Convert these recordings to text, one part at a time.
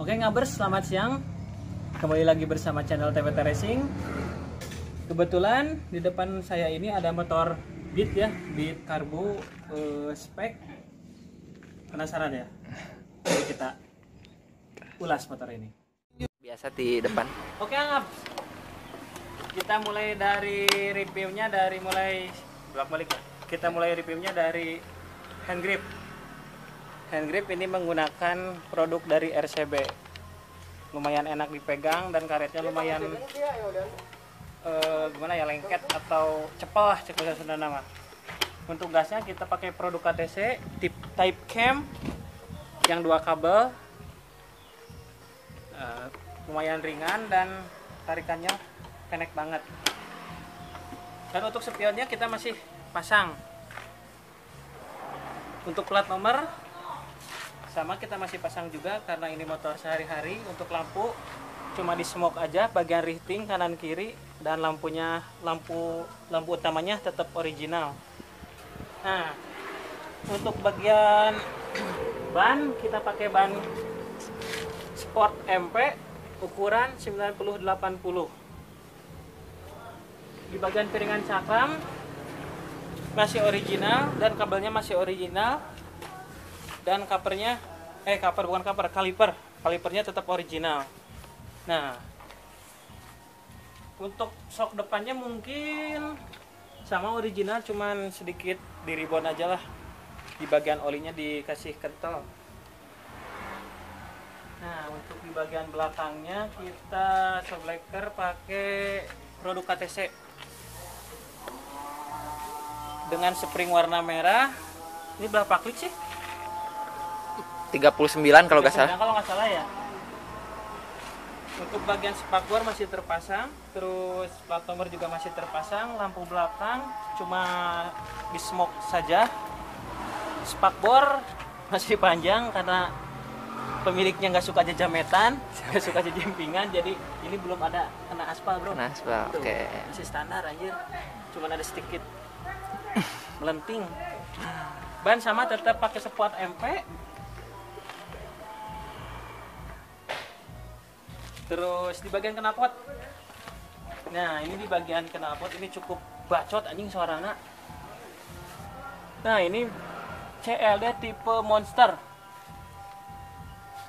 Oke ngabers, selamat siang. Kembali lagi bersama channel TVT Racing. Kebetulan di depan saya ini ada motor Beat ya, Beat Carbo spek. Penasaran ya? Jadi kita ulas motor ini. Biasa di depan. Oke ngabers, kita mulai dari reviewnya Kita mulai reviewnya dari hand grip. Hand grip ini menggunakan produk dari RCB. Lumayan enak dipegang dan karetnya lumayan lengket atau cepel lah cek bahasa Sunda nama. Untuk gasnya kita pakai produk KTC type cam yang 2 kabel. Lumayan ringan dan tarikannya pendek banget. Dan untuk spionnya kita masih pasang. Untuk plat nomor sama kita masih pasang juga karena ini motor sehari-hari. Untuk lampu cuma di smoke aja bagian riting kanan kiri, dan lampu utamanya tetap original. Nah, untuk bagian ban kita pakai ban Sport MP ukuran 90-80. Di bagian piringan cakram masih original dan kabelnya masih original, dan kalipernya tetap original. Nah, untuk shock depannya mungkin sama original, cuman sedikit di ribon aja lah, di bagian olinya dikasih kental. Nah, untuk di bagian belakangnya kita shockbreaker pakai produk KTC dengan spring warna merah. Ini berapa klik sih? 39 kalau nggak salah. Kalau nggak salah ya. Untuk bagian spakbor masih terpasang, terus plat nomor juga masih terpasang, lampu belakang cuma di smoke saja. Spakbor masih panjang karena pemiliknya nggak suka jajametan, nggak suka jempingan, jadi ini belum ada kena aspal bro. Kena aspal, oke. Masih standar anjir, cuma ada sedikit melenting. Ban sama tetap pakai Sport MP. Terus di bagian knalpot, nah ini di bagian knalpot ini cukup bacot anjing suaranya. Nah ini CLD tipe Monster.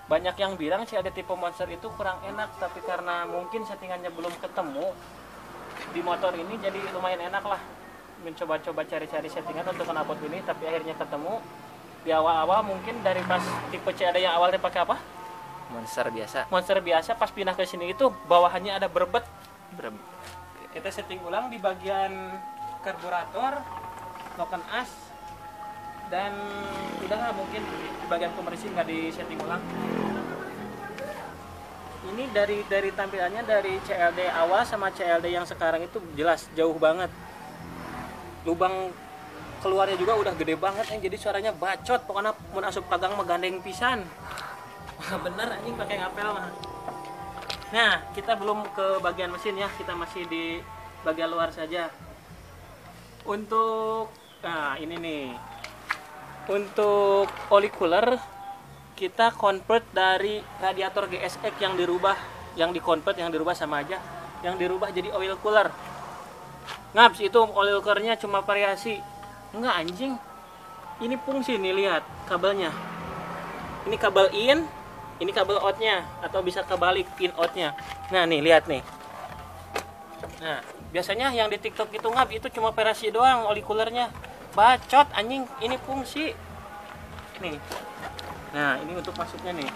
Banyak yang bilang CLD tipe Monster itu kurang enak, tapi karena mungkin settingannya belum ketemu di motor ini, jadi lumayan enak lah. Mencoba-coba cari-cari settingan untuk knalpot ini, tapi akhirnya ketemu. Di awal-awal mungkin dari pas tipe CLD yang awalnya pakai apa? Monster biasa, pas pindah ke sini itu bawahannya ada berbet. Kita setting ulang di bagian karburator, loken as, dan udahlah, mungkin di bagian kompresi nggak di setting ulang. Ini dari tampilannya dari CLD awal sama CLD yang sekarang itu jelas jauh banget. Lubang keluarnya juga udah gede banget, jadi suaranya bacot. Pokoknya mun asup pagang megandeng pisan. Bener anjing pakai ngapel mah. Nah, kita belum ke bagian mesin ya, kita masih di bagian luar saja. Untuk ini nih. Untuk oli cooler kita convert dari radiator GSX yang dirubah sama aja. Yang dirubah jadi oil cooler. Ngaps, itu oil coolernya cuma variasi. Enggak anjing. Ini fungsi nih, lihat kabelnya. Ini kabel in, ini kabel outnya, atau bisa kebalik in outnya. Nah nih lihat nih. Nah biasanya yang di TikTok itu ngap itu cuma variasi doang oli coolernya. Bacot anjing, ini fungsi nih. Nah ini untuk masuknya nih.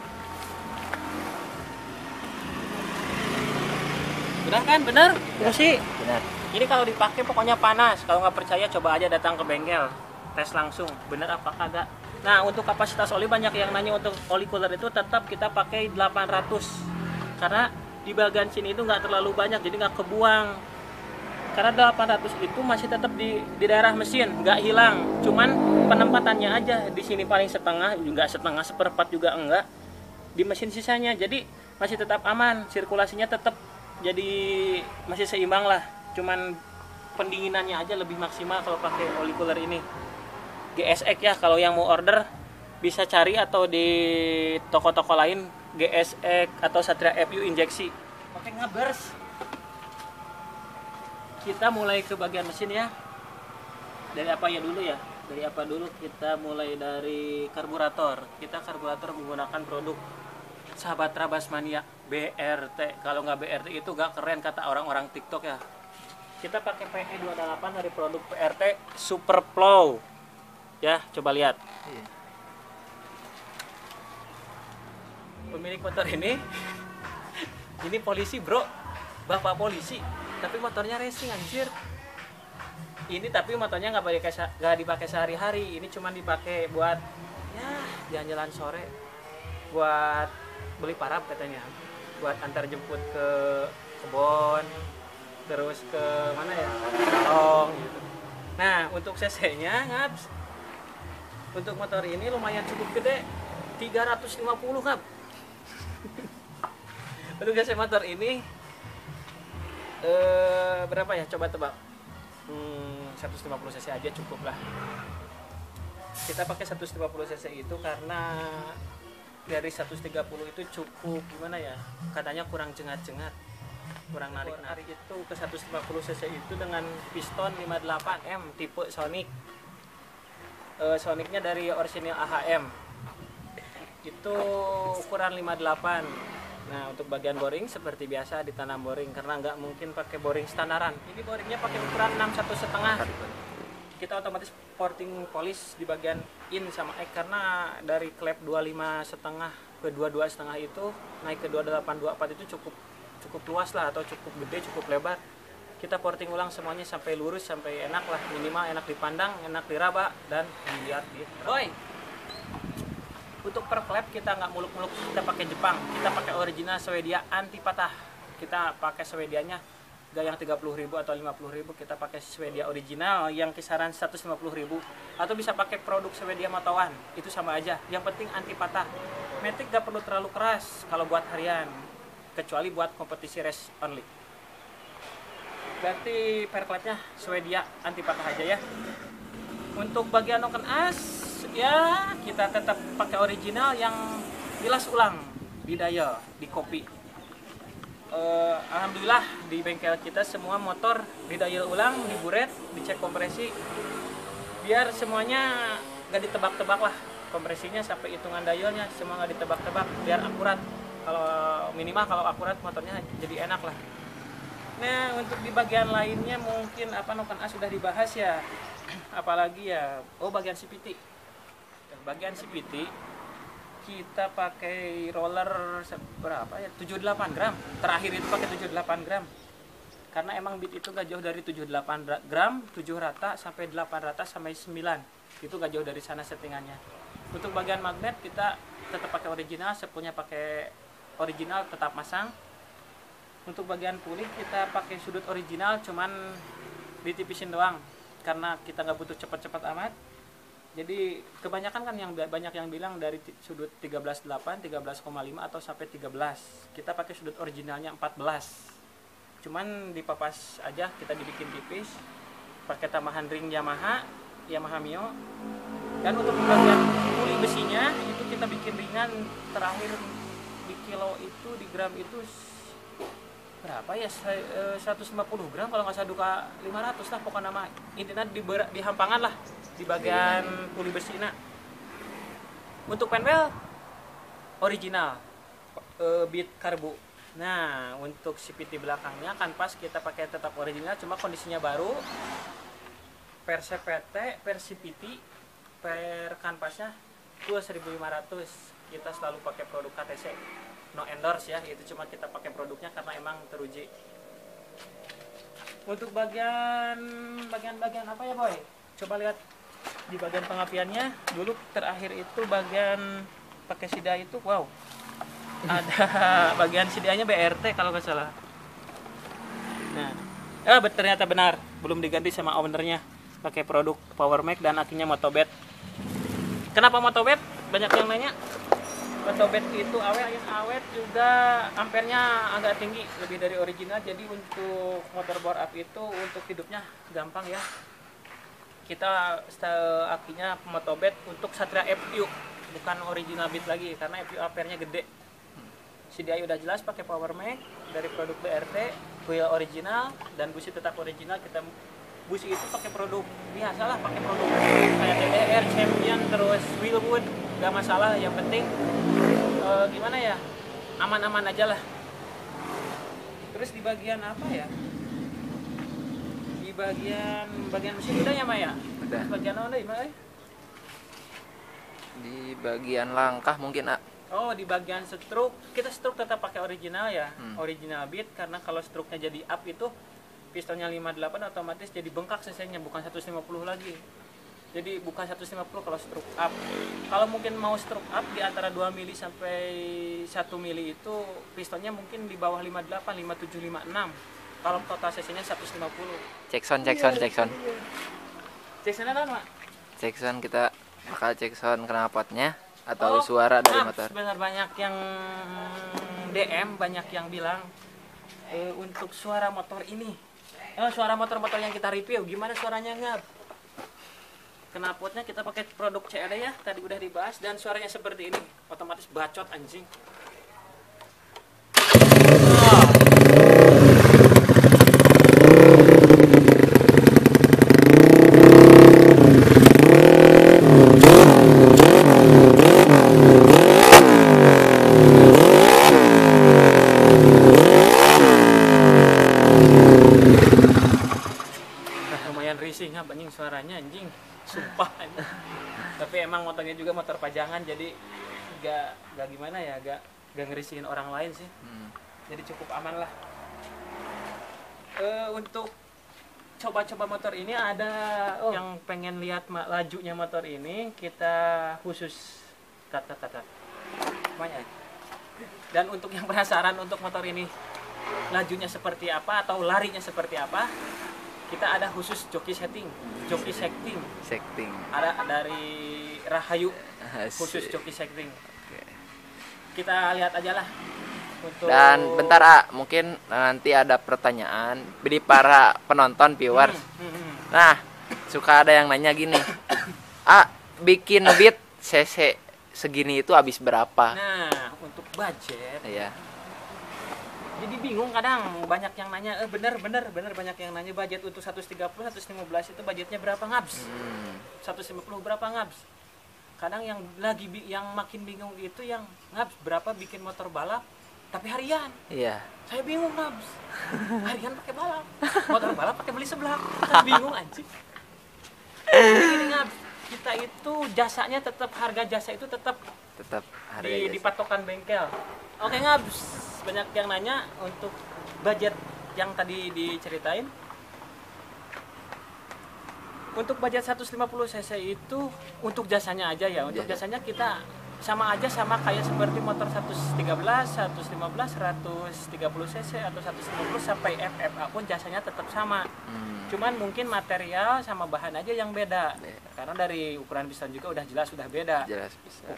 Benar kan? Benar fungsi. Benar. Ini kalau dipakai pokoknya panas. Kalau nggak percaya coba aja datang ke bengkel, tes langsung. Bener apa kagak? Nah, untuk kapasitas oli banyak yang nanya, untuk oli cooler itu tetap kita pakai 800. Karena di bagian sini itu nggak terlalu banyak, jadi nggak kebuang. Karena 800 itu masih tetap di daerah mesin, nggak hilang. Cuman penempatannya aja di sini paling setengah, juga setengah, seperempat juga enggak. Di mesin sisanya, jadi masih tetap aman. Sirkulasinya tetap jadi masih seimbang lah. Cuman pendinginannya aja lebih maksimal kalau pakai oli cooler ini. GSX ya, kalau yang mau order bisa cari atau di toko-toko lain GSX atau Satria FU injeksi. Oke, ngabers. Kita mulai ke bagian mesin ya. Dari apa ya dulu ya? Dari apa dulu? Kita mulai dari karburator. Kita karburator menggunakan produk sahabat Trabas Mania BRT. Kalau nggak BRT itu nggak keren kata orang-orang TikTok ya. Kita pakai PE28 dari produk PRT Super Plow. Ya, coba lihat. Pemilik motor ini polisi bro, bapak polisi, tapi motornya racing anjir. Ini tapi motornya nggak dipakai sehari-hari, ini cuma dipakai buat ya jalan-jalan sore, buat beli parab katanya, buat antar jemput ke kebon, terus ke mana ya, Kalong gitu. Nah untuk cc-nya Ngabs, untuk motor ini lumayan cukup gede, 350 Ngab. Untuk cc motor ini berapa ya, coba tebak. 150 cc aja cukup lah. Kita pakai 150 cc itu karena dari 130 itu cukup gimana ya, katanya kurang jengat-jengat, kurang narik itu ke 150 cc itu dengan piston 58M tipe Sonic. Sonicnya dari orisinil AHM itu ukuran 58. Nah untuk bagian boring seperti biasa ditanam boring karena nggak mungkin pakai boring standaran. Ini boringnya pakai ukuran 61,5. Kita otomatis porting polish di bagian in sama X karena dari klep 25,5 ke 22,5 itu naik ke 2824 itu cukup luas lah, atau cukup gede, cukup lebar. Kita porting ulang semuanya sampai lurus, sampai enak lah, minimal enak dipandang, enak diraba dan dilihat gitu. Boy, untuk per klep kita nggak muluk-muluk, kita pakai Jepang, kita pakai original Swedia anti patah. Kita pakai Swedianya gak yang 30.000 atau 50.000, kita pakai Swedia original yang kisaran 150.000, atau bisa pakai produk Swedia Motawan, itu sama aja, yang penting anti patah. Matic gak perlu terlalu keras kalau buat harian, kecuali buat kompetisi race only. Berarti per klepnya Swedia anti patah aja ya. Untuk bagian noken as ya kita tetap pakai original yang bilas ulang di dial, di kopi. Alhamdulillah di bengkel kita semua motor di dial ulang, di buret, dicek kompresi, biar semuanya gak ditebak-tebak lah kompresinya sampai hitungan dialnya, semua gak ditebak-tebak, biar akurat. Kalau minimal kalau akurat motornya jadi enak lah. Nah untuk di bagian lainnya mungkin noken as sudah dibahas ya, apalagi ya, bagian CVT. Bagian CVT kita pakai roller berapa ya, 78 gram, terakhir itu pakai 78 gram karena emang beat itu gak jauh dari 78 gram, 7 rata sampai 8 rata sampai 9, itu gak jauh dari sana settingannya. Untuk bagian magnet kita tetap pakai original, sepunya pakai original tetap masang. Untuk bagian pulik kita pakai sudut original, cuman ditipisin doang karena kita nggak butuh cepat-cepat amat. Jadi kebanyakan kan yang banyak yang bilang dari sudut 13,8, 13,5 atau sampai 13. Kita pakai sudut originalnya 14. Cuman dipapas aja, kita dibikin tipis. Pakai tambahan ring Yamaha Mio. Dan untuk bagian puli besinya itu kita bikin ringan, terakhir di kilo itu, di gram itu berapa ya, 150 gram kalau nggak salah, duka 500 lah pokoknya nama. Intinya di hampangan lah di bagian puli besi. Nah untuk panel original beat karbu. Nah untuk CVT belakangnya kan pas kita pakai tetap original, cuma kondisinya baru per CVT, per CVT, per kanvasnya itu 1.500. Kita selalu pakai produk KTC, no endorse ya, itu cuma kita pakai produknya karena emang teruji. Untuk bagian apa ya boy, coba lihat di bagian pengapiannya dulu. Terakhir itu bagian pakai sida itu, wow, ada bagian sidanya BRT kalau nggak salah. Nah ternyata benar, belum diganti sama ownernya, pakai produk Power Mac dan akinya Motobet. Kenapa Motobet? Banyak yang nanya. Motobet itu awet juga, ampernya agak tinggi, lebih dari original. Jadi untuk motor bore up itu untuk hidupnya gampang ya. Kita akinya Motobet untuk Satria FU, bukan original beat lagi karena FU ampernya gede. CDI udah jelas pakai Power Mac dari produk BRT, wheel original dan busi tetap original. Kita busi itu pakai produk biasa lah, pakai produk kayak TDR, Champion, terus Wheelwood, gak masalah. Yang penting gimana ya, aman-aman aja lah. Terus di bagian apa ya? Di bagian mesin udah ya Maya? Udah. Bagian apa ya Maya? Di bagian langkah mungkin Oh, di bagian stroke, kita stroke tetap pakai original ya, original beat, karena kalau stroke-nya jadi up itu pistonnya 58 otomatis jadi bengkak cc-nya, bukan 150 lagi. Jadi bukan 150 kalau stroke up. Kalau mungkin mau stroke up di antara 2 mili sampai 1 mili itu pistonnya mungkin di bawah 58, 57, 56. Kalau total cc-nya 150. Jackson. Cc-nya apa, Mak? Jackson kita bakal Jackson knalpotnya atau suara dari motor. Benar, banyak yang DM, banyak yang bilang untuk suara motor ini, suara motor-motor yang kita review, gimana suaranya Ngab? Knalpotnya kita pakai produk CRD ya, tadi udah dibahas, dan suaranya seperti ini, otomatis bacot anjing. Lumayan risih Ngab anjing suaranya anjing. Sumpah anjing. Tapi emang motornya juga motor pajangan, jadi gak gimana ya, gak ngerisihin orang lain sih. Jadi cukup aman lah. Untuk coba-coba motor ini ada yang pengen lihat lajunya motor ini, kita khusus banyak. Dan untuk yang penasaran untuk motor ini lajunya seperti apa atau larinya seperti apa, kita ada khusus joki setting. Ada dari Rahayu khusus joki setting. Kita lihat aja lah. Dan bentar mungkin nanti ada pertanyaan dari para penonton viewers. Nah, suka ada yang nanya gini, bikin beat cc segini itu habis berapa? Nah, untuk budget, iya. Jadi bingung kadang, banyak yang nanya, bener banyak yang nanya budget untuk 130, 115 itu budgetnya berapa Ngabs? 150 berapa Ngabs? Kadang yang makin bingung itu yang Ngabs berapa bikin motor balap tapi harian. Iya. Saya bingung Ngabs. Harian pakai balap, motor balap pakai beli seblak. Kan bingung anjing. Jadi Ngabs, kita itu jasanya tetap, harga jasa itu tetap di patokan bengkel. Oke Ngabs, banyak yang nanya untuk budget yang tadi diceritain. Untuk budget 150 cc itu untuk jasanya aja ya. Untuk jasanya kita sama kayak seperti motor 113, 115, 130 cc atau 150 sampai FFA pun jasanya tetap sama. Cuman mungkin material sama bahan aja yang beda. Karena dari ukuran piston juga udah jelas udah beda.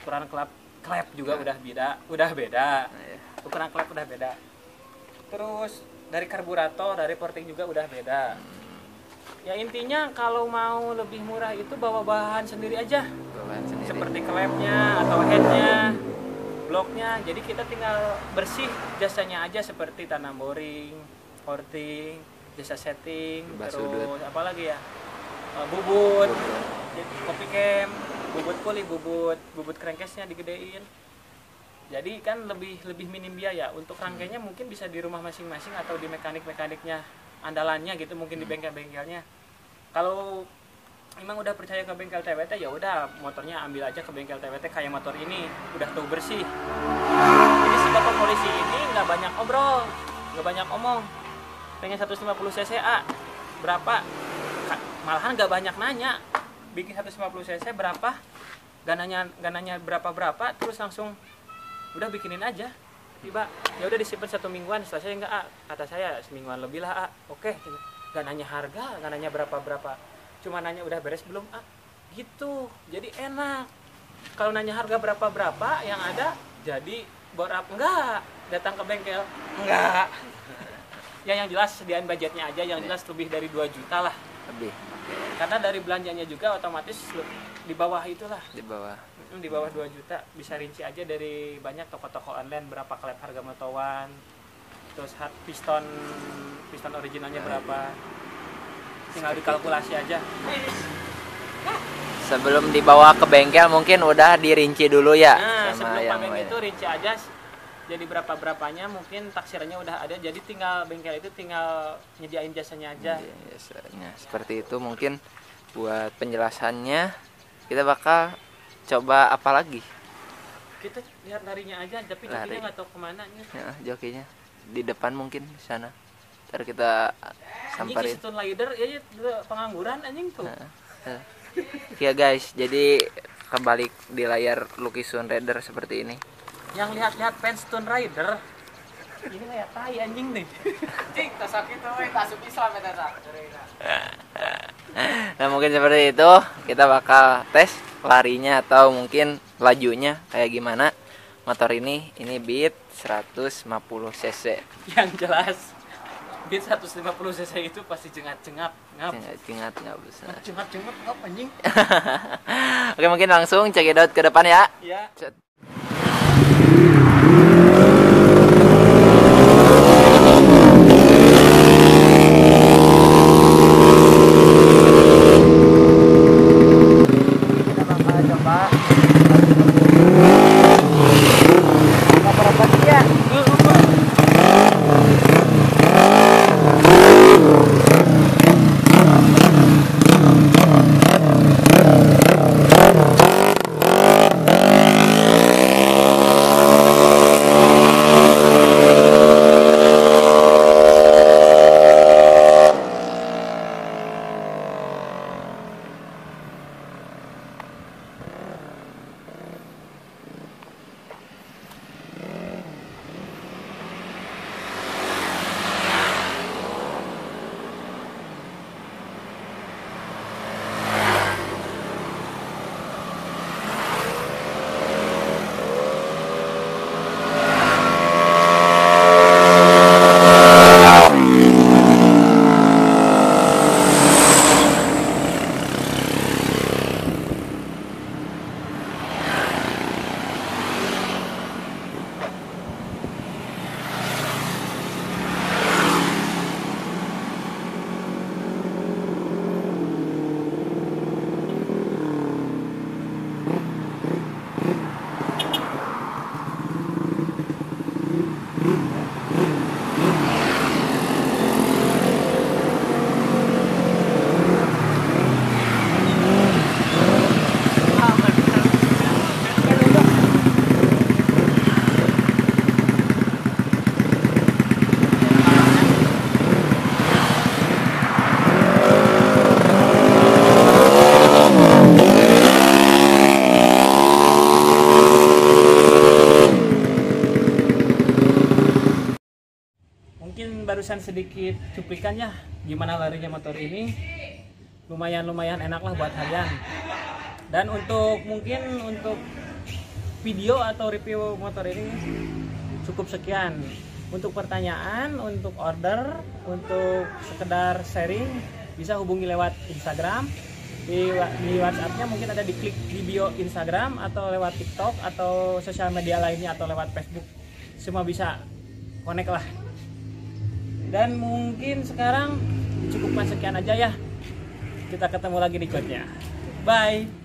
Ukuran klep juga udah beda. Ukuran klep udah beda. Terus dari karburator, dari porting juga udah beda. Ya intinya kalau mau lebih murah itu bawa bahan sendiri aja. Seperti klepnya atau headnya, bloknya. Jadi kita tinggal bersih jasanya aja seperti tanam boring, porting, jasa setting, terus apa lagi ya? Bubut. Jadi kopi cam, bubut puli, bubut crankcase-nya digedein. Jadi kan lebih minim biaya. Untuk rangkainya mungkin bisa di rumah masing-masing atau di mekaniknya andalannya gitu, mungkin di bengkel-bengkelnya. Kalau memang udah percaya ke bengkel TWT, ya udah motornya ambil aja ke bengkel TWT kayak motor ini, udah tuh bersih. Jadi si bapak polisi ini nggak banyak obrol, nggak banyak omong. Pengen 150 cc berapa? Malahan nggak banyak nanya. Bikin 150 cc berapa? Gananya berapa? Terus langsung udah bikinin aja. Tiba ya udah disimpan 1 mingguan, selesai enggak kata saya semingguan lebih lah oke. Gak nanya harga, gak nanya berapa, cuma nanya udah beres belum gitu. Jadi enak. Kalau nanya harga berapa yang ada jadi borap enggak, datang ke bengkel enggak. Ya yang jelas sediain budgetnya aja, yang jelas lebih dari 2 juta lah lebih. Karena dari belanjanya juga otomatis di bawah itulah, di bawah. di bawah 2 juta. Bisa rinci aja dari banyak toko-toko online berapa klep harga motowan, terus piston originalnya berapa, tinggal dikalkulasi aja. Sebelum dibawa ke bengkel mungkin udah dirinci dulu ya. Nah, sama sebelum yang panen lain. itu rinci aja jadi berapanya, mungkin taksirannya udah ada, jadi tinggal bengkel itu tinggal nyediain jasanya aja. Iya, biasanya seperti itu. Mungkin buat penjelasannya kita bakal coba apa lagi. Kita lihat larinya aja, tapi jokinya nggak tahu kemana nih. Ya, jokinya di depan mungkin di sana. Ntar kita samperin. Anjing Stone Rider ya pengangguran anjing tuh. Ya guys, jadi kembali di layar Lucky Stone Rider seperti ini. Yang lihat-lihat fans Stone Rider ini kayak tai anjing nih. Cing, tas sakit tuh, tasuk Islam ya tata. Nah mungkin seperti itu, kita bakal tes larinya atau mungkin lajunya kayak gimana motor ini Beat 150 cc. Yang jelas Beat 150 cc itu pasti jengap ngap Nggak bisa. ngap ngap anjing. Oke, mungkin langsung cekidot ke depan ya. Ya. Barusan sedikit cuplikan ya gimana larinya motor ini, lumayan enak lah buat harian. Dan mungkin untuk video atau review motor ini cukup sekian. Untuk pertanyaan, untuk order, untuk sekedar sharing bisa hubungi lewat Instagram. Di WhatsAppnya mungkin ada diklik di bio Instagram atau lewat TikTok atau sosial media lainnya atau lewat Facebook, semua bisa connect lah. Dan mungkin sekarang cukupkan sekian aja ya. Kita ketemu lagi di chotnya. Bye.